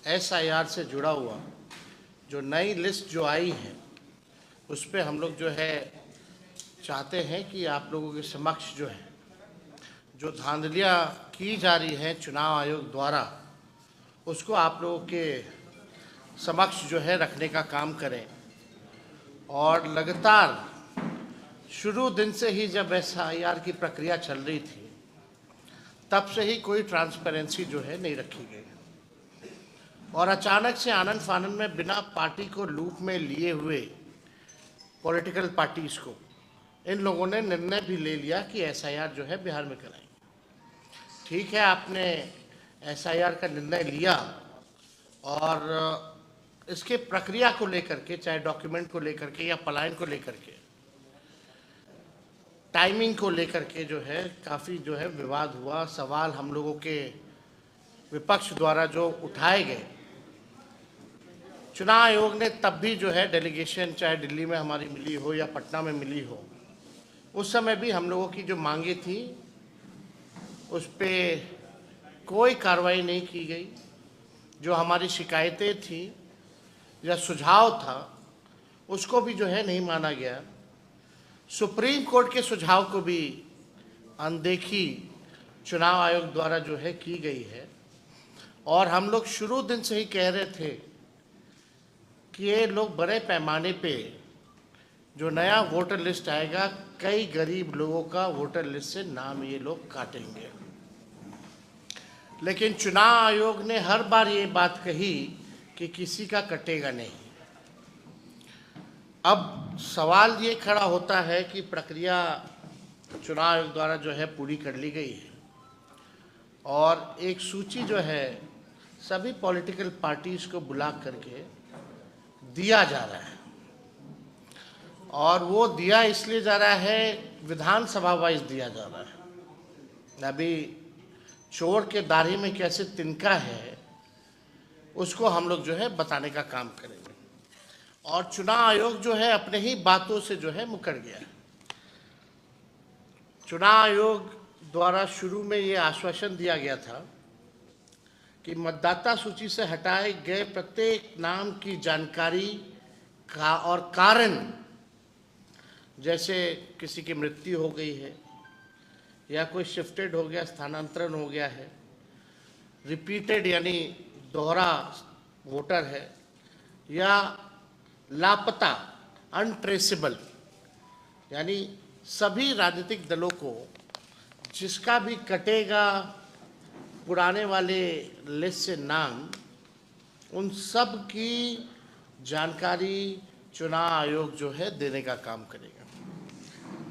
SIR से जुड़ा हुआ जो नई लिस्ट जो आई है उस पे हम लोग जो है चाहते हैं कि आप लोगों के समक्ष जो है जो धांधलियाँ की जा रही हैं चुनाव आयोग द्वारा उसको आप लोगों के समक्ष जो है रखने का काम करें। और लगातार शुरू दिन से ही जब एसआईआर की प्रक्रिया चल रही थी तब से ही कोई ट्रांसपेरेंसी जो है नहीं रखी गई और अचानक से आनन फानन में बिना पार्टी को लूप में लिए हुए पॉलिटिकल पार्टीज को इन लोगों ने निर्णय भी ले लिया कि एसआईआर जो है बिहार में कराएंगे। ठीक है, आपने एसआईआर का निर्णय लिया और इसके प्रक्रिया को लेकर के, चाहे डॉक्यूमेंट को लेकर के या पलायन को लेकर के, टाइमिंग को लेकर के जो है काफ़ी जो है विवाद हुआ। सवाल हम लोगों के विपक्ष द्वारा जो उठाए गए, चुनाव आयोग ने तब भी जो है डेलीगेशन चाहे दिल्ली में हमारी मिली हो या पटना में मिली हो, उस समय भी हम लोगों की जो मांगे थी उस पे कोई कार्रवाई नहीं की गई। जो हमारी शिकायतें थी या सुझाव था उसको भी जो है नहीं माना गया। सुप्रीम कोर्ट के सुझाव को भी अनदेखी चुनाव आयोग द्वारा जो है की गई है। और हम लोग शुरू दिन से ही कह रहे थे कि ये लोग बड़े पैमाने पे जो नया वोटर लिस्ट आएगा, कई गरीब लोगों का वोटर लिस्ट से नाम ये लोग काटेंगे। लेकिन चुनाव आयोग ने हर बार ये बात कही कि किसी का कटेगा नहीं। अब सवाल ये खड़ा होता है कि प्रक्रिया चुनाव आयोग द्वारा जो है पूरी कर ली गई है और एक सूची जो है सभी पॉलिटिकल पार्टीज को बुला करके दिया जा रहा है और वो दिया इसलिए जा रहा है, विधानसभा वाइज दिया जा रहा है। अभी चोर के दाढ़ी में कैसे तिनका है उसको हम लोग जो है बताने का काम करेंगे। और चुनाव आयोग जो है अपने ही बातों से जो है मुकर गया है। चुनाव आयोग द्वारा शुरू में ये आश्वासन दिया गया था कि मतदाता सूची से हटाए गए प्रत्येक नाम की जानकारी का और कारण, जैसे किसी की मृत्यु हो गई है या कोई शिफ्टेड हो गया, स्थानांतरण हो गया है, रिपीटेड यानी दोहरा वोटर है, या लापता अनट्रेसेबल, यानी सभी राजनीतिक दलों को जिसका भी कटेगा पुराने वाले लिस्ट से नाम, उन सब की जानकारी चुनाव आयोग जो है देने का काम करेगा।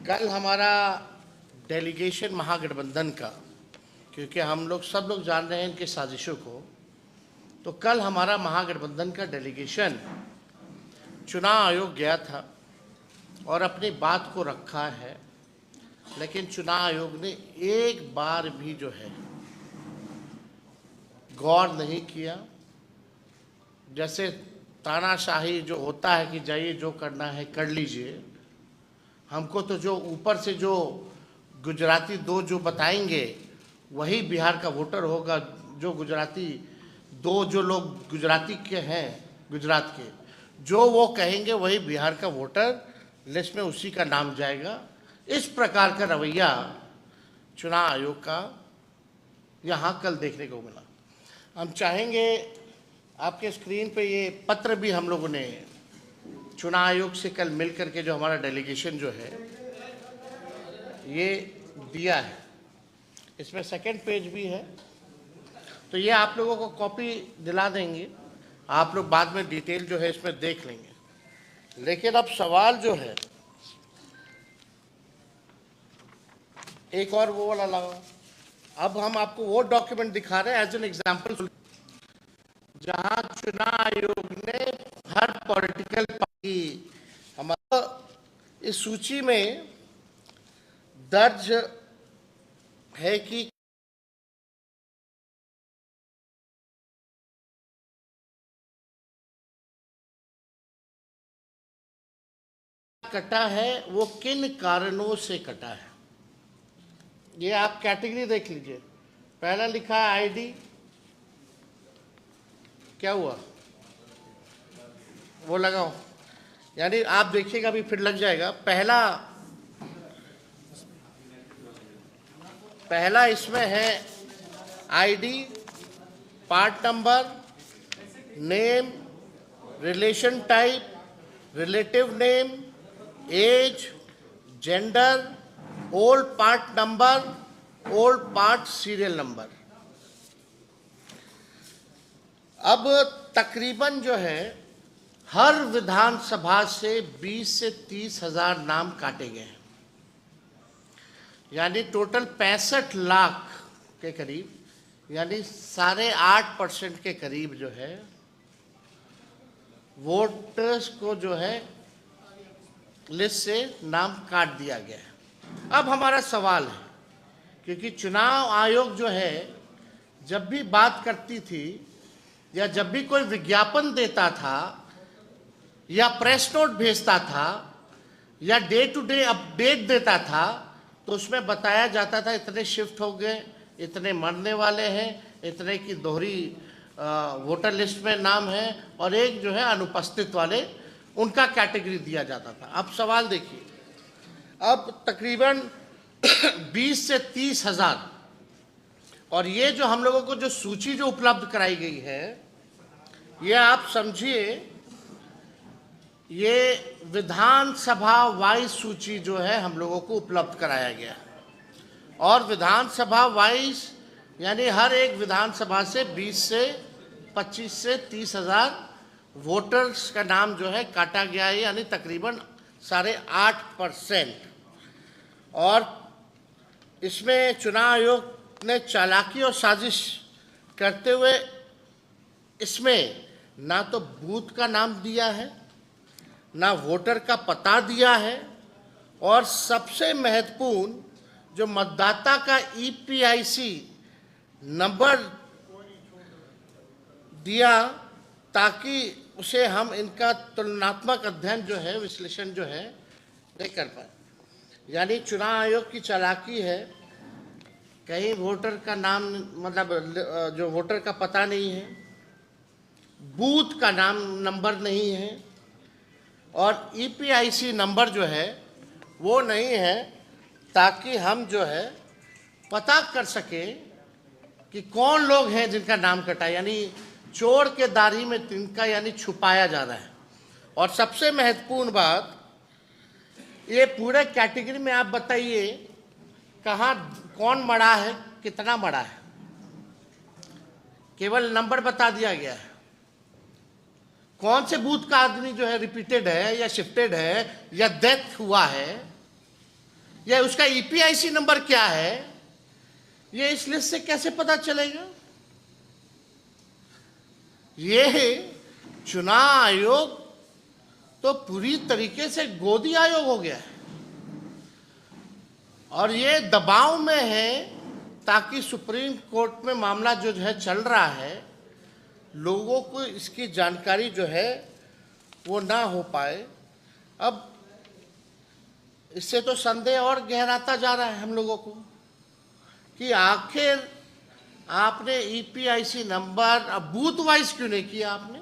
कल हमारा डेलीगेशन महागठबंधन का, क्योंकि हम लोग सब लोग जान रहे हैं इनके साजिशों को, तो कल हमारा महागठबंधन का डेलीगेशन चुनाव आयोग गया था और अपनी बात को रखा है। लेकिन चुनाव आयोग ने एक बार भी जो है गौर नहीं किया। जैसे तानाशाही जो होता है कि जाइए जो करना है कर लीजिए, हमको तो जो ऊपर से जो गुजराती दो जो बताएंगे वही बिहार का वोटर होगा। जो गुजराती दो जो लोग गुजराती के हैं, गुजरात के, जो वो कहेंगे वही बिहार का वोटर लिस्ट में उसी का नाम जाएगा। इस प्रकार का रवैया चुनाव आयोग का यहाँ कल देखने को मिला। हम चाहेंगे आपके स्क्रीन पे ये पत्र भी हम लोगों ने चुनाव आयोग से कल मिल करके जो हमारा डेलीगेशन जो है ये दिया है, इसमें सेकंड पेज भी है, तो ये आप लोगों को कॉपी दिला देंगे। आप लोग बाद में डिटेल जो है इसमें देख लेंगे। लेकिन अब सवाल जो है, एक और वो वाला लगा, अब हम आपको वो डॉक्यूमेंट दिखा रहे हैं एज एन एग्जाम्पल, जहां चुनाव आयोग ने हर पॉलिटिकल पार्टी हमारा इस सूची में दर्ज है कि कटा है, वो किन कारणों से कटा है। ये आप कैटेगरी देख लीजिए। पहला लिखा है आईडी, क्या हुआ? वो लगाओ, यानी आप देखिएगा अभी फिर लग जाएगा। पहला इसमें है ID, part number, name, relation type, relative name, age, gender, old part number, old part serial number. अब तकरीबन जो है हर विधानसभा से 20 से 30 हजार नाम काटे गए, यानी टोटल 65 लाख के करीब, यानी 8.5% के करीब जो है वोटर्स को जो है लिस्ट से नाम काट दिया गया है। अब हमारा सवाल है, क्योंकि चुनाव आयोग जो है जब भी बात करती थी या जब भी कोई विज्ञापन देता था या प्रेस नोट भेजता था या डे टू डे अपडेट देता था, तो उसमें बताया जाता था इतने शिफ्ट हो गए, इतने मरने वाले हैं, इतने की दोहरी वोटर लिस्ट में नाम है, और एक जो है अनुपस्थित वाले, उनका कैटेगरी दिया जाता था। अब सवाल देखिए, अब तकरीबन 20 से 30 हजार, और ये जो हम लोगों को जो सूची जो उपलब्ध कराई गई है, ये आप समझिए ये विधानसभा वाइज सूची जो है हम लोगों को उपलब्ध कराया गया, और विधानसभा वाइज यानी हर एक विधानसभा से 20 से 25 से 30 हजार वोटर्स का नाम जो है काटा गया है, यानी तकरीबन 8.5%। और इसमें चुनाव आयोग ने चालाकी और साजिश करते हुए इसमें ना तो बूथ का नाम दिया है, ना वोटर का पता दिया है, और सबसे महत्वपूर्ण जो मतदाता का ईपीआईसी नंबर दिया, ताकि उसे हम इनका तुलनात्मक अध्ययन जो है, विश्लेषण जो है नहीं कर पाए। यानी चुनाव आयोग की चालाकी है, कहीं वोटर का नाम मतलब जो वोटर का पता नहीं है, बूथ का नाम नंबर नहीं है, और ईपीआईसी नंबर जो है वो नहीं है, ताकि हम जो है पता कर सके कि कौन लोग हैं जिनका नाम कटा, यानी चोर के दाढ़ी में तिनका, यानी छुपाया जा रहा है। और सबसे महत्वपूर्ण बात, ये पूरे कैटेगरी में आप बताइए कहाँ कौन मरा है, कितना मरा है, केवल नंबर बता दिया गया है। कौन से बूथ का आदमी जो है रिपीटेड है या शिफ्टेड है या डेथ हुआ है, या उसका ईपीआईसी नंबर क्या है, ये इस लिस्ट से कैसे पता चलेगा? ये चुनाव आयोग तो पूरी तरीके से गोदी आयोग हो गया है, और ये दबाव में है ताकि सुप्रीम कोर्ट में मामला जो है चल रहा है, लोगों को इसकी जानकारी जो है वो ना हो पाए। अब इससे तो संदेह और गहराता जा रहा है हम लोगों को कि आखिर आपने ईपीआईसी नंबर अब बूथ वाइज क्यों नहीं किया, आपने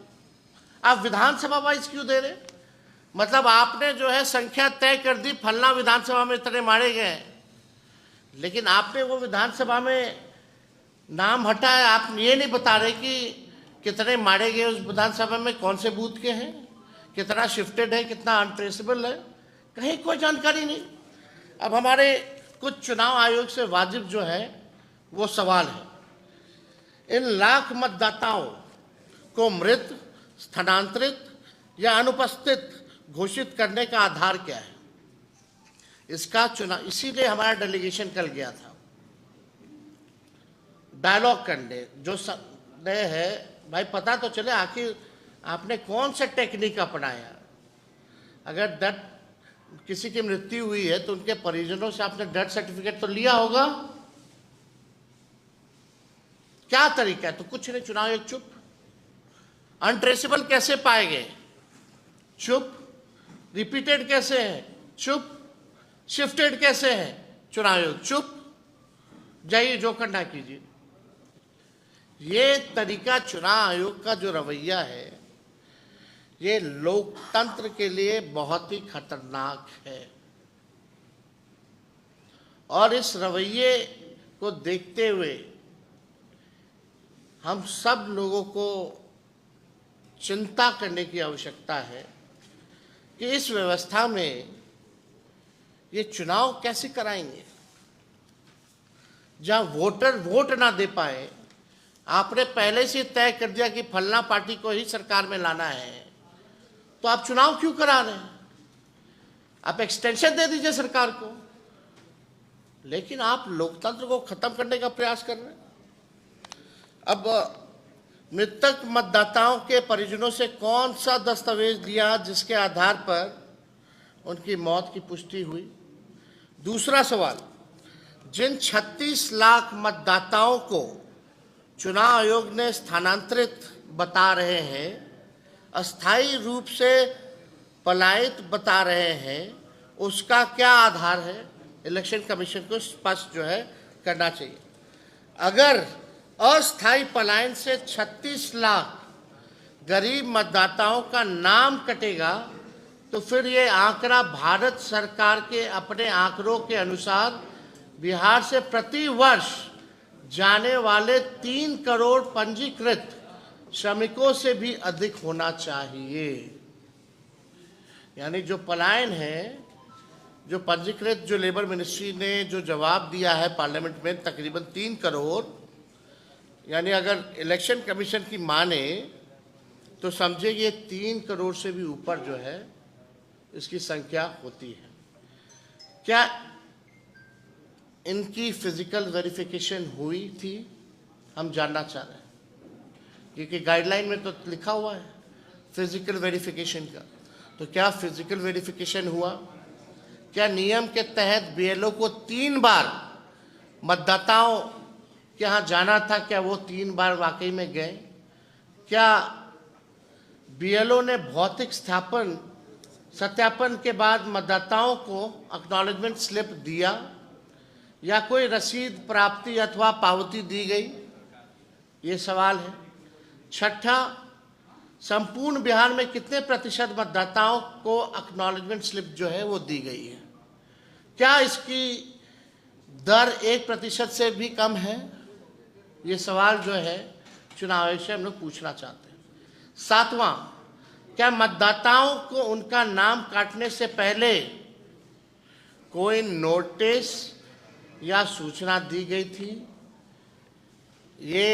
आप विधानसभा वाइज क्यों दे रहे? मतलब आपने जो है संख्या तय कर दी, फलना विधानसभा में इतने मारे गए, लेकिन आपने वो विधानसभा में नाम हटाया, आप ये नहीं बता रहे कि कितने मारे गए उस विधानसभा में, कौन से बूथ के हैं, कितना शिफ्टेड है, कितना अनट्रेसेबल है, कहीं कोई जानकारी नहीं। अब हमारे कुछ चुनाव आयोग से वाजिब जो है वो सवाल है, इन लाख मतदाताओं को मृत, स्थानांतरित या अनुपस्थित घोषित करने का आधार क्या है? इसका चुनाव, इसीलिए हमारा डेलीगेशन कल गया था डायलॉग करने, जो संदेह है भाई पता तो चले आखिर आपने कौन सा टेक्निक अपनाया। अगर डेथ, किसी की मृत्यु हुई है तो उनके परिजनों से आपने डेथ सर्टिफिकेट तो लिया होगा, क्या तरीका है? तो कुछ नहीं, चुनाव आयोग चुप। अनट्रेसेबल कैसे पाए गए? चुप। रिपीटेड कैसे है? चुप। शिफ्टेड कैसे है? चुनाव आयोग चुप। जाइए जो करना कीजिए। ये तरीका चुनाव आयोग का जो रवैया है, ये लोकतंत्र के लिए बहुत ही खतरनाक है। और इस रवैये को देखते हुए हम सब लोगों को चिंता करने की आवश्यकता है कि इस व्यवस्था में ये चुनाव कैसे कराएंगे, जहां वोटर वोट ना दे पाए। आपने पहले से तय कर दिया कि फलना पार्टी को ही सरकार में लाना है, तो आप चुनाव क्यों करा रहे हैं? आप एक्सटेंशन दे दीजिए सरकार को, लेकिन आप लोकतंत्र को खत्म करने का प्रयास कर रहे हैं। अब मृतक मतदाताओं के परिजनों से कौन सा दस्तावेज दिया जिसके आधार पर उनकी मौत की पुष्टि हुई? दूसरा सवाल, जिन 36 लाख मतदाताओं को चुनाव आयोग ने स्थानांतरित बता रहे हैं, अस्थायी रूप से पलायित बता रहे हैं, उसका क्या आधार है? इलेक्शन कमीशन को स्पष्ट जो है करना चाहिए। अगर अस्थायी पलायन से 36 लाख गरीब मतदाताओं का नाम कटेगा, तो फिर ये आंकड़ा भारत सरकार के अपने आंकड़ों के अनुसार बिहार से प्रति वर्ष जाने वाले 3 करोड़ पंजीकृत श्रमिकों से भी अधिक होना चाहिए। यानी जो पलायन है, जो पंजीकृत, जो लेबर मिनिस्ट्री ने जो जवाब दिया है पार्लियामेंट में, तकरीबन 3 करोड़, यानी अगर इलेक्शन कमीशन की माने तो समझे ये 3 करोड़ से भी ऊपर जो है इसकी संख्या होती है। क्या इनकी फिजिकल वेरिफिकेशन हुई थी? हम जानना चाह रहे हैं, क्योंकि गाइडलाइन में तो लिखा हुआ है फिजिकल वेरिफिकेशन का। तो क्या फिजिकल वेरिफिकेशन हुआ? क्या नियम के तहत बीएलओ को 3 बार मतदाताओं के यहाँ जाना था? क्या वो 3 बार वाकई में गए? क्या बीएलओ ने भौतिक सत्यापन के बाद मतदाताओं को एक्नॉलेजमेंट स्लिप दिया, या कोई रसीद प्राप्ति अथवा पावती दी गई? ये सवाल है। छठा, संपूर्ण बिहार में कितने प्रतिशत मतदाताओं को एक्नॉलेजमेंट स्लिप जो है वो दी गई है? क्या इसकी दर 1% से भी कम है? ये सवाल जो है चुनाव आयोग से हम लोग पूछना चाहते हैं। 7वां, क्या मतदाताओं को उनका नाम काटने से पहले कोई नोटिस या सूचना दी गई थी? ये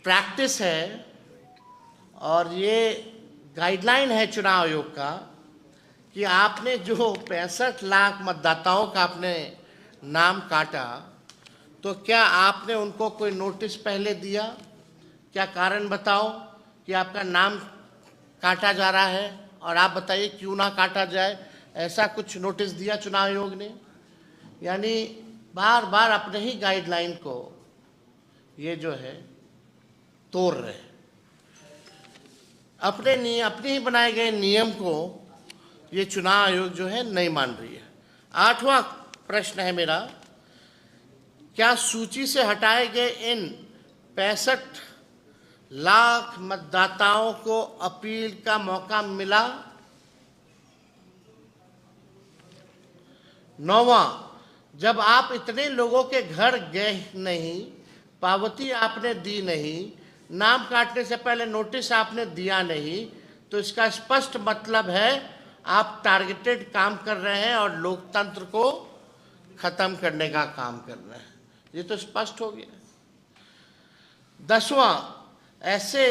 प्रैक्टिस है और ये गाइडलाइन है चुनाव आयोग का कि आपने जो 65 लाख मतदाताओं का आपने नाम काटा, तो क्या आपने उनको कोई नोटिस पहले दिया? क्या कारण बताओ कि आपका नाम काटा जा रहा है, और आप बताइए क्यों ना काटा जाए। ऐसा कुछ नोटिस दिया चुनाव आयोग ने? यानी बार बार अपने ही गाइडलाइन को ये जो है तोड़ रहे हैं। अपने ही बनाए गए नियम को ये चुनाव आयोग जो है नहीं मान रही है। 8वां प्रश्न है मेरा, क्या सूची से हटाए गए इन 65 लाख मतदाताओं को अपील का मौका मिला? 9वां, जब आप इतने लोगों के घर गए नहीं, पावती आपने दी नहीं, नाम काटने से पहले नोटिस आपने दिया नहीं, तो इसका स्पष्ट मतलब है आप टारगेटेड काम कर रहे हैं और लोकतंत्र को खत्म करने का काम कर रहे हैं। ये तो स्पष्ट हो गया। 10वां, ऐसे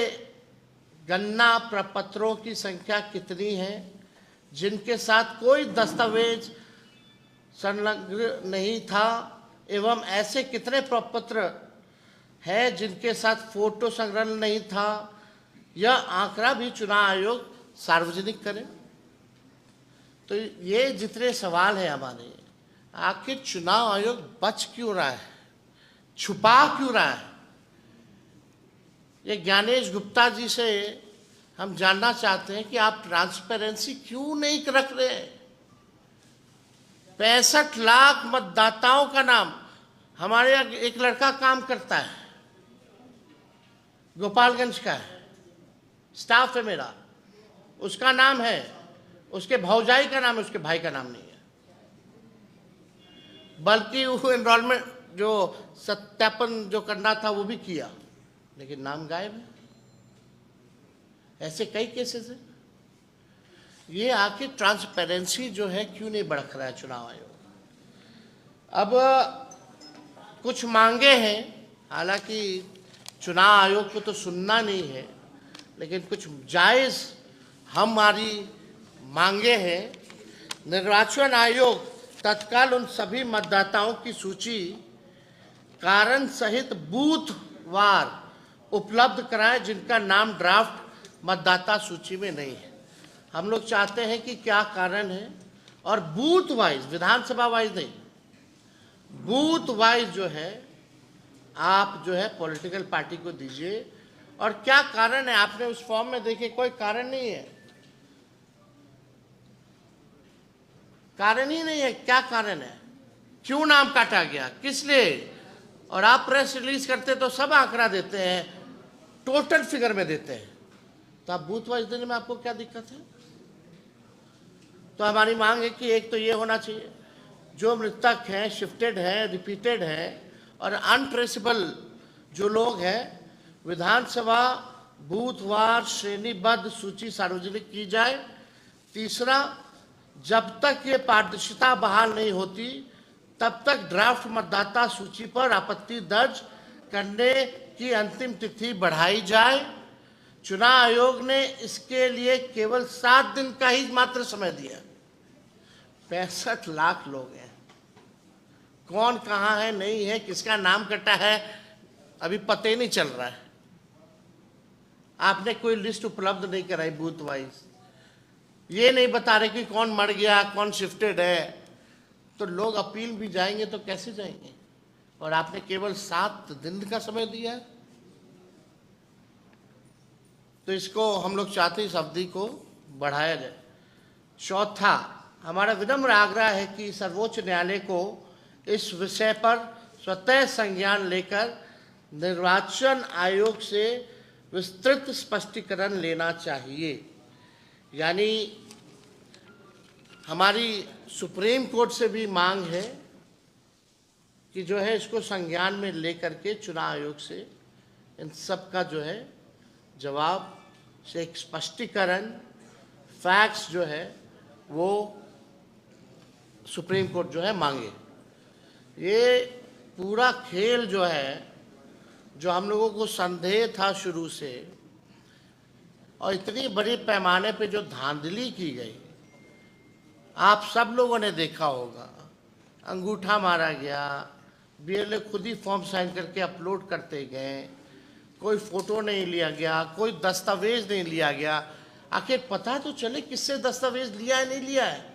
गणना प्रपत्रों की संख्या कितनी है जिनके साथ कोई दस्तावेज संलग्न नहीं था, एवं ऐसे कितने प्रपत्र है जिनके साथ फोटो संलग्न नहीं था? यह आंकड़ा भी चुनाव आयोग सार्वजनिक करे। तो ये जितने सवाल हैं हमारे, आखिर चुनाव आयोग बच क्यों रहा है, छुपा क्यों रहा है? ये ज्ञानेश गुप्ता जी से हम जानना चाहते हैं कि आप ट्रांसपेरेंसी क्यों नहीं रख रहे? 65 लाख मतदाताओं का नाम हमारे यहाँ एक लड़का काम करता है, गोपालगंज का है, स्टाफ है मेरा, उसका नाम है, उसके भौजाई का नाम है, उसके भाई का नाम नहीं है। बल्कि वो एनरोलमेंट जो सत्यापन जो करना था वो भी किया, लेकिन नाम गायब है। ऐसे कई केसेस हैं। ये आखिर ट्रांसपेरेंसी जो है क्यों नहीं बढ़ रहा है चुनाव आयोग? अब कुछ मांगे हैं, हालांकि चुनाव आयोग को तो सुनना नहीं है, लेकिन कुछ जायज़ हमारी मांगे हैं। निर्वाचन आयोग तत्काल उन सभी मतदाताओं की सूची कारण सहित बूथवार उपलब्ध कराए जिनका नाम ड्राफ्ट मतदाता सूची में नहीं है। हम लोग चाहते हैं कि क्या कारण है, और बूथ वाइज, विधानसभा वाइज नहीं, बूथ वाइज जो है आप जो है पॉलिटिकल पार्टी को दीजिए। और क्या कारण है, आपने उस फॉर्म में देखिए, कोई कारण नहीं है, कारण ही नहीं है। क्या कारण है, क्यों नाम काटा गया, किस लिए? और आप प्रेस रिलीज करते तो सब आंकड़ा देते हैं, टोटल फिगर में देते हैं, तो आप बूथ वाइज देने में आपको क्या दिक्कत है? तो हमारी मांग है कि एक तो ये होना चाहिए, जो मृतक हैं, शिफ्टेड हैं, रिपीटेड हैं और अनट्रेसेबल जो लोग हैं, विधानसभा बूथवार श्रेणीबद्ध सूची सार्वजनिक की जाए। तीसरा, जब तक ये पारदर्शिता बहाल नहीं होती तब तक ड्राफ्ट मतदाता सूची पर आपत्ति दर्ज करने की अंतिम तिथि बढ़ाई जाए। चुनाव आयोग ने इसके लिए केवल 7 दिन का ही मात्र समय दिया। 65 लाख लोग हैं, कौन कहाँ है, नहीं है, किसका नाम कटा है, अभी पता ही नहीं चल रहा है। आपने कोई लिस्ट उपलब्ध नहीं कराई बूथ वाइज, ये नहीं बता रहे कि कौन मर गया, कौन शिफ्टेड है, तो लोग अपील भी जाएंगे तो कैसे जाएंगे? और आपने केवल 7 दिन का समय दिया है। तो इसको हम लोग चाहते हैं इस अवधि को बढ़ाया जाए। चौथा, हमारा विनम्र आग्रह है कि सर्वोच्च न्यायालय को इस विषय पर स्वतः संज्ञान लेकर निर्वाचन आयोग से विस्तृत स्पष्टीकरण लेना चाहिए। यानी हमारी सुप्रीम कोर्ट से भी मांग है कि जो है इसको संज्ञान में लेकर के चुनाव आयोग से इन सब का जो है जवाब से एक स्पष्टीकरण, फैक्ट्स जो है वो सुप्रीम कोर्ट जो है मांगे। ये पूरा खेल जो है, जो हम लोगों को संदेह था शुरू से, और इतनी बड़ी पैमाने पे जो धांधली की गई, आप सब लोगों ने देखा होगा। अंगूठा मारा गया, बीएलओ खुद ही फॉर्म साइन करके अपलोड करते गए, कोई फोटो नहीं लिया गया, कोई दस्तावेज नहीं लिया गया। आखिर पता तो चले किससे दस्तावेज लिया है, नहीं लिया है,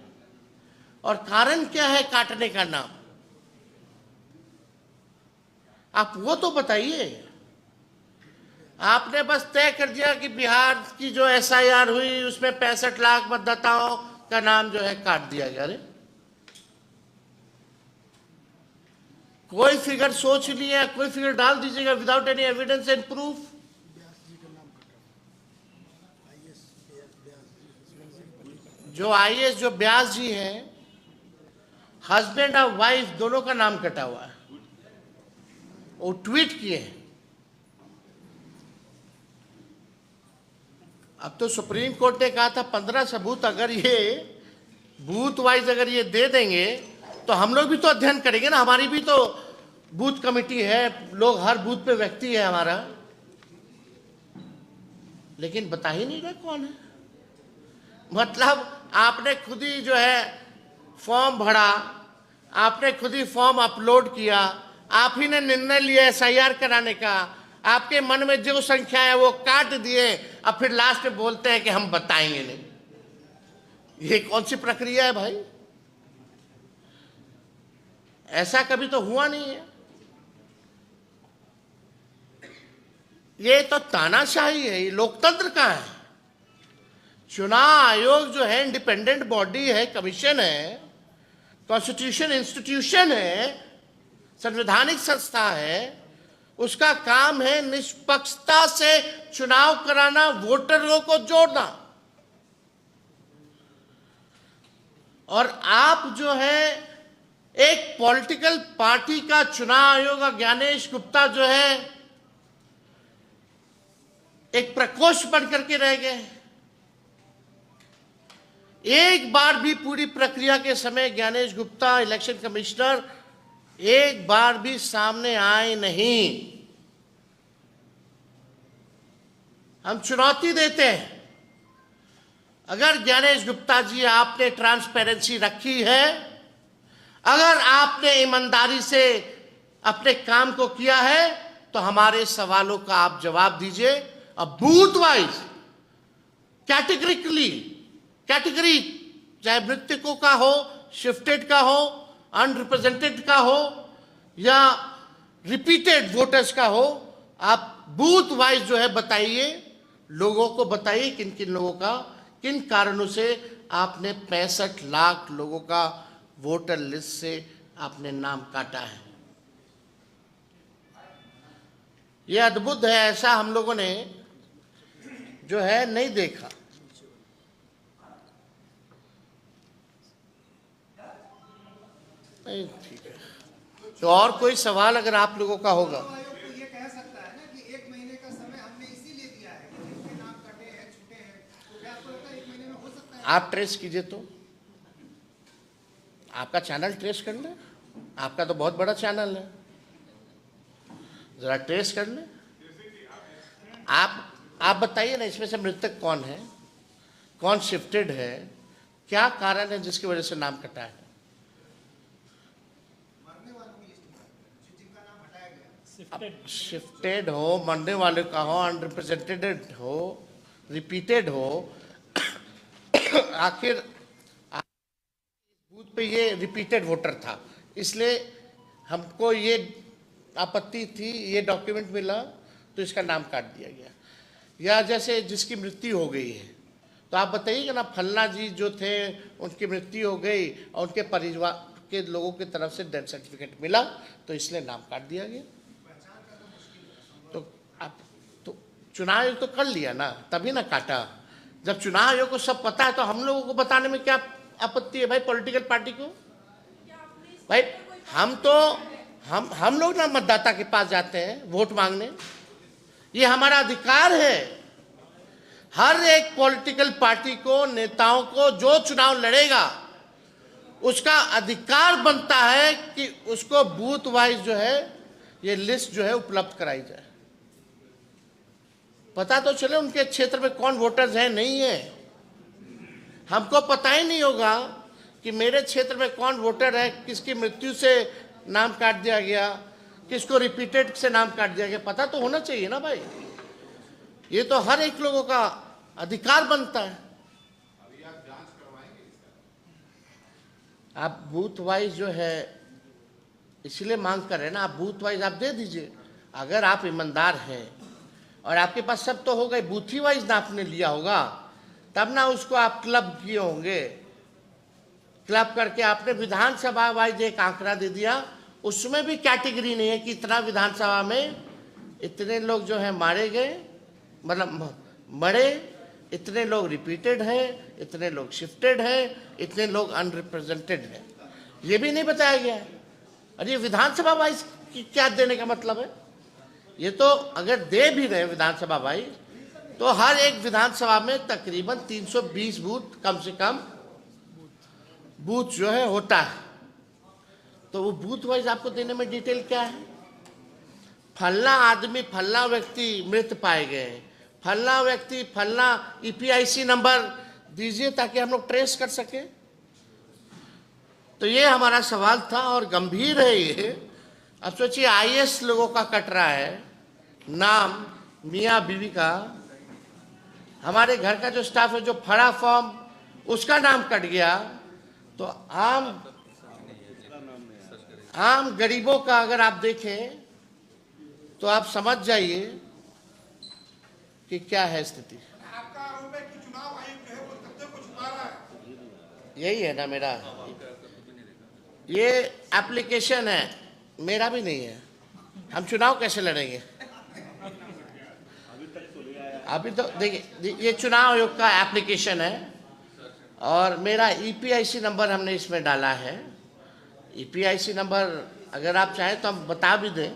और कारण क्या है काटने का नाम, आप वो तो बताइए। आपने बस तय कर दिया कि बिहार की जो एसआईआर हुई उसमें 65 लाख मतदाताओं का नाम जो है काट दिया गया। अरे कोई फिगर सोच लिया, कोई फिगर डाल दीजिएगा without any evidence and proof. जो आईएएस जो व्यास जी हैं, हस्बैंड और वाइफ दोनों का नाम कटा हुआ है, वो ट्वीट किए हैं। अब तो सुप्रीम कोर्ट ने कहा था 15 सबूत अगर ये बूथ वाइज अगर ये दे देंगे तो हम लोग भी तो अध्ययन करेंगे ना, हमारी भी तो बूथ कमेटी है, लोग हर बूथ पे व्यक्ति है हमारा, लेकिन बता ही नहीं रहे कौन है। मतलब आपने खुद ही जो है फॉर्म भरा, आपने खुद ही फॉर्म अपलोड किया, आप ही ने निर्णय लिया एसआईआर कराने का, आपके मन में जो संख्या है वो काट दिए, अब फिर लास्ट में बोलते हैं कि हम बताएंगे नहीं। ये कौन सी प्रक्रिया है भाई? ऐसा कभी तो हुआ नहीं है। ये तो तानाशाही है, ये लोकतंत्र का है। चुनाव आयोग जो है इंडिपेंडेंट बॉडी है, कमीशन है, कॉन्स्टिट्यूशन इंस्टीट्यूशन है, संवैधानिक संस्था है, उसका काम है निष्पक्षता से चुनाव कराना, वोटरों को जोड़ना। और आप जो है एक पॉलिटिकल पार्टी का चुनाव आयोग, ज्ञानेश गुप्ता जो है एक प्रकोष्ठ बन करके रह गए। एक बार भी पूरी प्रक्रिया के समय ज्ञानेश गुप्ता इलेक्शन कमिश्नर एक बार भी सामने आए नहीं। हम चुनौती देते हैं, अगर ज्ञानेश गुप्ता जी आपने ट्रांसपेरेंसी रखी है, अगर आपने ईमानदारी से अपने काम को किया है, तो हमारे सवालों का आप जवाब दीजिए। अब बूथ वाइज कैटेगरी, चाहे मृतकों का हो, शिफ्टेड का हो, अनरिप्रेजेंटेड का हो या रिपीटेड वोटर्स का हो, आप बूथ वाइज जो है बताइए, लोगों को बताइए किन किन लोगों का, किन कारणों से आपने 65 लाख लोगों का वोटर लिस्ट से आपने नाम काटा है। यह अद्भुत है, ऐसा हम लोगों ने जो है नहीं देखा। नहीं, ठीक है। तो और कोई सवाल अगर आप लोगों का होगा? ये कह सकता है ना कि 1 महीने का समय हमने इसीलिए दिया है कि जिनके नाम कटे हैं, छूटे हैं, तो क्या आपको लगता है 1 महीने में हो सकता है? आप ट्रेस कीजिए, तो आपका चैनल ट्रेस कर ले, आपका तो बहुत बड़ा चैनल है, जरा ट्रेस कर ले। आप बताइए ना, इसमें से मृतक कौन है, कौन शिफ्टेड है, क्या कारण है जिसकी वजह से नाम कटा है? शिफ्टेड हो, मरने वाले का हो, अनरिप्रेजेंटेड हो, रिपीटेड हो, आखिर बूथ पे ये रिपीटेड वोटर था, इसलिए हमको ये आपत्ति थी, ये डॉक्यूमेंट मिला तो इसका नाम काट दिया गया। या जैसे जिसकी मृत्यु हो गई है, तो आप बताइएगा ना, फलना जी जो थे उनकी मृत्यु हो गई और उनके परिवार के लोगों की तरफ से डेथ सर्टिफिकेट मिला, तो इसलिए नाम काट दिया गया। तो आप तो चुनाव आयोग तो कर लिया ना, तभी ना काटा। जब चुनाव आयोग को सब पता है तो हम लोगों को बताने में क्या आपत्ति है भाई? पॉलिटिकल पार्टी को भाई, हम लोग ना मतदाता के पास जाते हैं वोट मांगने, ये हमारा अधिकार है। हर एक पॉलिटिकल पार्टी को, नेताओं को, जो चुनाव लड़ेगा उसका अधिकार बनता है कि उसको बूथ वाइज जो है ये लिस्ट जो है उपलब्ध कराई जाए, पता तो चले उनके क्षेत्र में कौन वोटर्स हैं, नहीं है। हमको पता ही नहीं होगा कि मेरे क्षेत्र में कौन वोटर है, किसकी मृत्यु से नाम काट दिया गया, किसको रिपीटेड से नाम काट दिया गया, पता तो होना चाहिए ना भाई। ये तो हर एक लोगों का अधिकार बनता है। आप बूथ वाइज जो है इसलिए मांग कर रहे हैं ना, आप बूथ वाइज आप दे दीजिए। अगर आप ईमानदार हैं और आपके पास सब तो होगा, बूथ ही वाइज ना आपने लिया होगा, तब ना उसको आप क्लब किए होंगे। क्लब करके आपने विधानसभा वाइज एक आंकड़ा दे दिया, उसमें भी कैटेगरी नहीं है कि इतना विधानसभा में इतने लोग जो है मारे गए, मतलब मरे, इतने लोग रिपीटेड हैं, इतने लोग शिफ्टेड हैं, इतने लोग अनरिप्रेजेंटेड हैं, ये भी नहीं बताया गया है। और ये विधानसभा वाइज क्या देने का मतलब है? ये तो अगर दे भी रहे विधानसभा वाइज, तो हर एक विधानसभा में तकरीबन 320 बूथ कम से कम बूथ जो है होता है। तो वो बूथ वाइज आपको देने में डिटेल क्या है? फलना आदमी, फलना व्यक्ति मृत पाए गए, फलना व्यक्ति, फलना EPIC नंबर दीजिए ताकि हम लोग ट्रेस कर सके। तो ये हमारा सवाल था और गंभीर है ये। अब सोचिए IAS लोगों का कट रहा है नाम, मियाँ बीवी का, हमारे घर का जो स्टाफ है जो फड़ा फॉर्म उसका नाम कट गया, तो आम गरीबों का अगर आप देखें तो आप समझ जाइए कि क्या है स्थिति। आपका आरोप है कि चुनाव आयोग जो है वो तथ्य को छुपा रहा है। यही है ना मेरा, ये एप्लीकेशन है मेरा भी नहीं है, हम चुनाव कैसे लड़ेंगे? अभी तो देखिए, ये चुनाव आयोग का एप्लीकेशन है और मेरा ईपीआईसी नंबर हमने इसमें डाला है। ईपीआईसी नंबर अगर आप चाहें तो हम बता भी दें।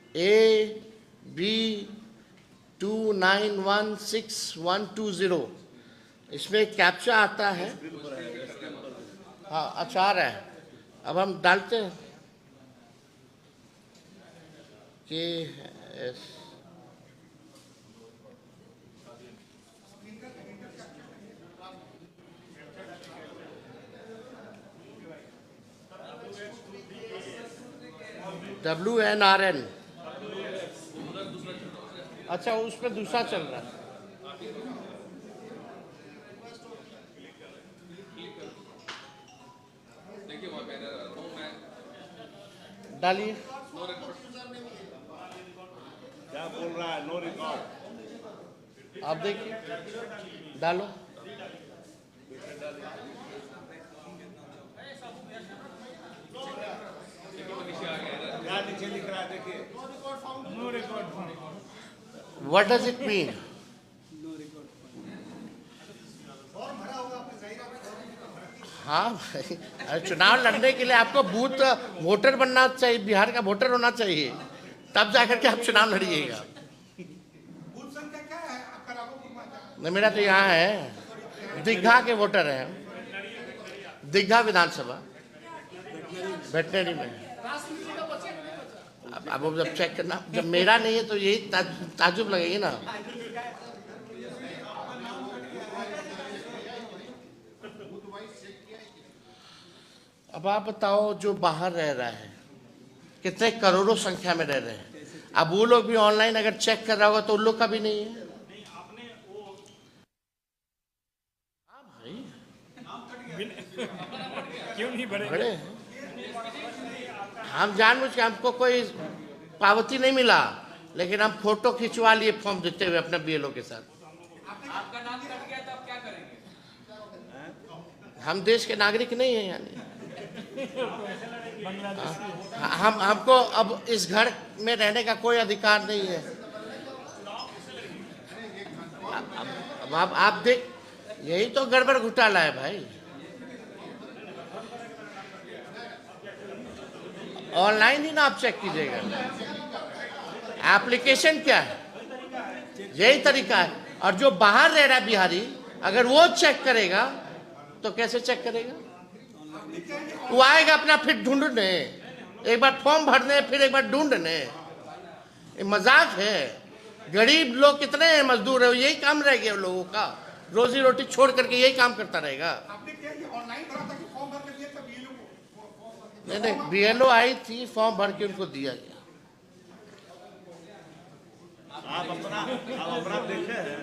RAB 2916-120, इसमें कैप्चा आता है। हाँ, अच्छा आ रहा है। अब हम डालते हैं कि WNRN। अच्छा, उसमें दूसरा चल रहा है। डालिए। क्या बोल रहा है? No record. आप देखिए, डालो। क्या नीचे लिख रहा है? देखिए, no record. What does it mean? हाँ भाई, अरे चुनाव लड़ने के लिए आपको बूथ वोटर बनना चाहिए, बिहार का वोटर होना चाहिए, तब जाकर के आप चुनाव लड़िएगा। बूथ संख्या क्या है आपका? राघोपुर नहीं, मेरा तो यहाँ है, दीघा के वोटर हैं, दीघा विधानसभा वेटनरी में। अब जब चेक करना, जब मेरा नहीं है तो यही ताजुब लगेगी ना। अब आप बताओ, जो बाहर रह रहा है, कितने करोड़ों संख्या में रह रहे हैं, अब वो लोग भी ऑनलाइन अगर चेक कर रहा होगा तो उन लोग का भी नहीं है। हाँ भाई, क्यों नहीं बड़े हैं। हम जानबूझ के, हमको कोई पावती नहीं मिला, लेकिन हम फोटो खिंचवा लिए फॉर्म देते हुए अपने बीएलओ के साथ। आपका नाम कट गया तो आप क्या करेंगे? हम देश के नागरिक नहीं हैं, यानी हमको अब इस घर में रहने का कोई अधिकार नहीं है। अब आप देख, यही तो गड़बड़ घोटाला है भाई। ऑनलाइन ही ना आप चेक कीजिएगा, एप्लीकेशन क्या है, यही तरीका है। और जो बाहर रह रहा है बिहारी, अगर वो चेक करेगा तो कैसे चेक करेगा? वो आएगा अपना फिर ढूंढने, एक बार फॉर्म भरने, फिर एक बार ढूंढने। ये मजाक है। गरीब लोग कितने हैं, मजदूर है, यही काम रह गया लोगों का, रोजी रोटी छोड़ करके यही काम करता रहेगा। आपने क्या ये ऑनलाइन भरा था कि फॉर्म भर के दिया था बीएलओ को? नहीं, बीएलओ आई थी, फॉर्म भर के उनको दिया गया। आप अपना देखे हैं?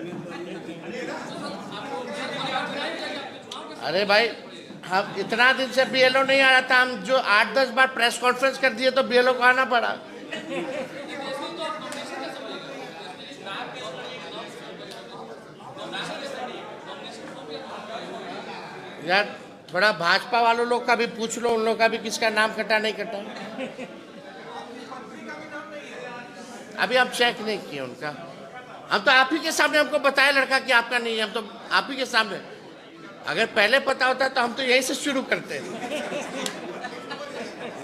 अरे भाई, हम इतना दिन से बीएलओ नहीं आ रहा था, हम जो 8-10 बार प्रेस कॉन्फ्रेंस कर दिए तो बीएलओ को आना पड़ा। यार, थोड़ा भाजपा वालों लोग का भी पूछ लो, उन लोग का भी किसका नाम कटा नहीं कटा। अभी हम चेक नहीं किए उनका। हम तो आप ही के सामने हमको बताया लड़का कि आपका नहीं है, हम तो आप ही के सामने। अगर पहले पता होता तो हम तो यहीं से शुरू करते।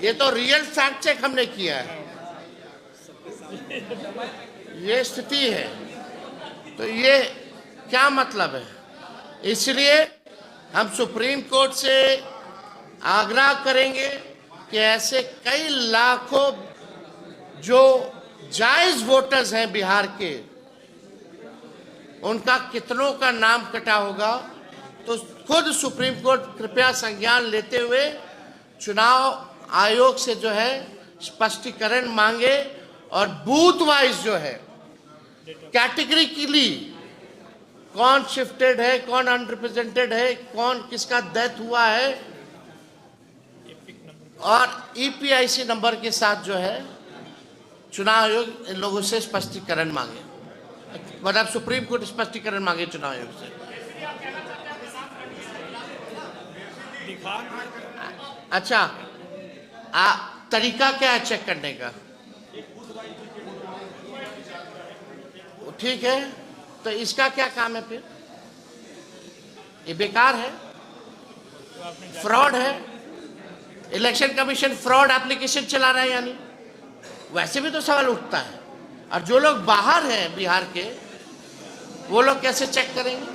ये तो रियल फैक्ट चेक हमने किया है, ये स्थिति है। तो ये क्या मतलब है? इसलिए हम सुप्रीम कोर्ट से आग्रह करेंगे कि ऐसे कई लाखों जो जायज वोटर्स हैं बिहार के, उनका कितनों का नाम कटा होगा, तो खुद सुप्रीम कोर्ट कृपया संज्ञान लेते हुए चुनाव आयोग से जो है स्पष्टीकरण मांगे और बूथ वाइज जो है कैटेगरिकली कौन शिफ्टेड है, कौन अनरिप्रेजेंटेड है, कौन किसका डेथ हुआ है, और ईपीआईसी नंबर के साथ जो है चुनाव आयोग इन लोगों से स्पष्टीकरण मांगे, मतलब सुप्रीम कोर्ट स्पष्टीकरण मांगे चुनाव आयोग से। अच्छा, तरीका क्या है चेक करने का? ठीक है, तो इसका क्या काम है फिर? ये बेकार है, फ्रॉड है। इलेक्शन कमीशन फ्रॉड एप्लीकेशन चला रहा है, यानी वैसे भी तो सवाल उठता है। और जो लोग बाहर हैं बिहार के, वो लोग कैसे चेक करेंगे?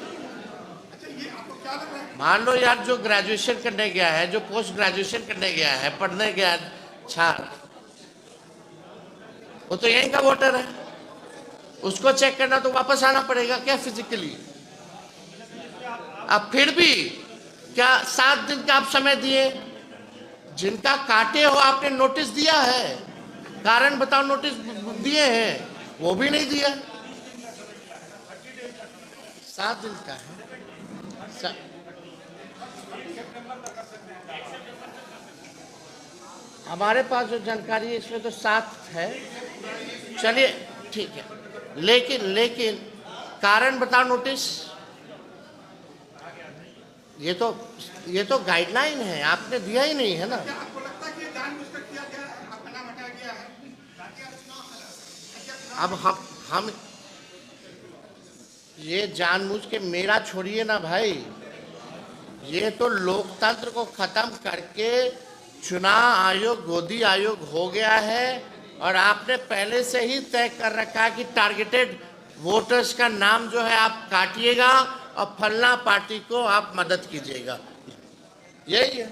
मान लो यार, जो ग्रेजुएशन करने गया है, जो पोस्ट ग्रेजुएशन करने गया है, पढ़ने गया छात्र, वो तो यहीं का वोटर है, उसको चेक करना तो वापस आना पड़ेगा क्या फिजिकली? अब फिर भी क्या 7 दिन का आप समय दिए? जिनका काटे हो आपने नोटिस दिया है, कारण बताओ नोटिस दिए हैं, वो भी नहीं दिया। 7 दिन का है। हमारे पास जो जानकारी है इसमें तो 7 है। चलिए ठीक है, लेकिन कारण बताओ नोटिस। ये तो गाइडलाइन है, आपने दिया ही नहीं है ना। आपको लगता है कि ये जानबूझकर किया गया है, आपका नाम हटाया गया है ताकि आप चुनाव अब हम ये जानबूझ के, मेरा छोड़िए ना भाई, ये तो लोकतंत्र को खत्म करके चुनाव आयोग, गोदी आयोग हो गया है। और आपने पहले से ही तय कर रखा है कि टारगेटेड वोटर्स का नाम जो है आप काटिएगा और फलना पार्टी को आप मदद कीजिएगा, यही है।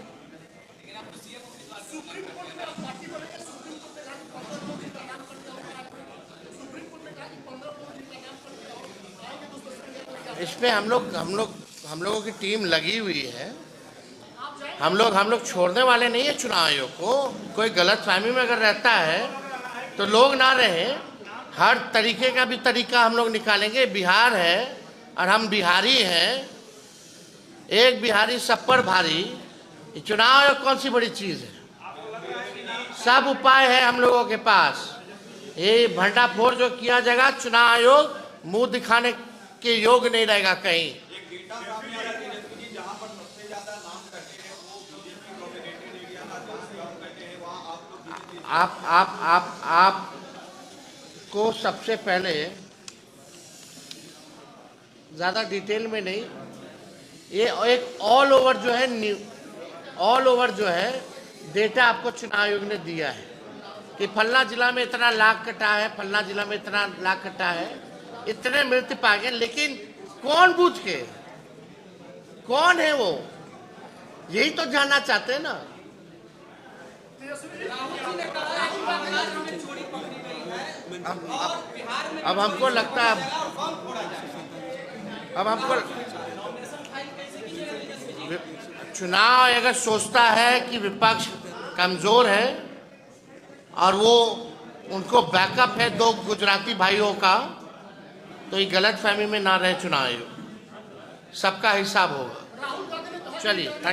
इसमें हम लोगों की टीम लगी हुई है। हम लोग छोड़ने वाले नहीं है चुनाव आयोग को। कोई गलत फहमी में अगर रहता है तो लोग ना रहे, हर तरीके का भी तरीका हम लोग निकालेंगे। बिहार है और हम बिहारी हैं, एक बिहारी सब पर भारी। चुनाव आयोग कौन सी बड़ी चीज है? सब उपाय है हम लोगों के पास। ये भंडाफोड़ जो किया जाएगा, चुनाव आयोग मुंह दिखाने के योग नहीं रहेगा कहीं। आप को सबसे पहले ज़्यादा डिटेल में नहीं, ये एक ऑल ओवर जो है डेटा आपको चुनाव आयोग ने दिया है कि फलना जिला में इतना लाख कटा है, फलना जिला में इतना लाख कटा है, इतने मृत्यु पाए गए। लेकिन कौन बूझ के, कौन है वो, यही तो जानना चाहते हैं ना। अब हमको लगता है, अब हमको चुनाव अगर सोचता है कि विपक्ष कमजोर है और वो उनको बैकअप है 2 गुजराती भाइयों का, तो ये गलत फहमी में ना रहे। चुनाव आयोग सबका हिसाब होगा। चलिए।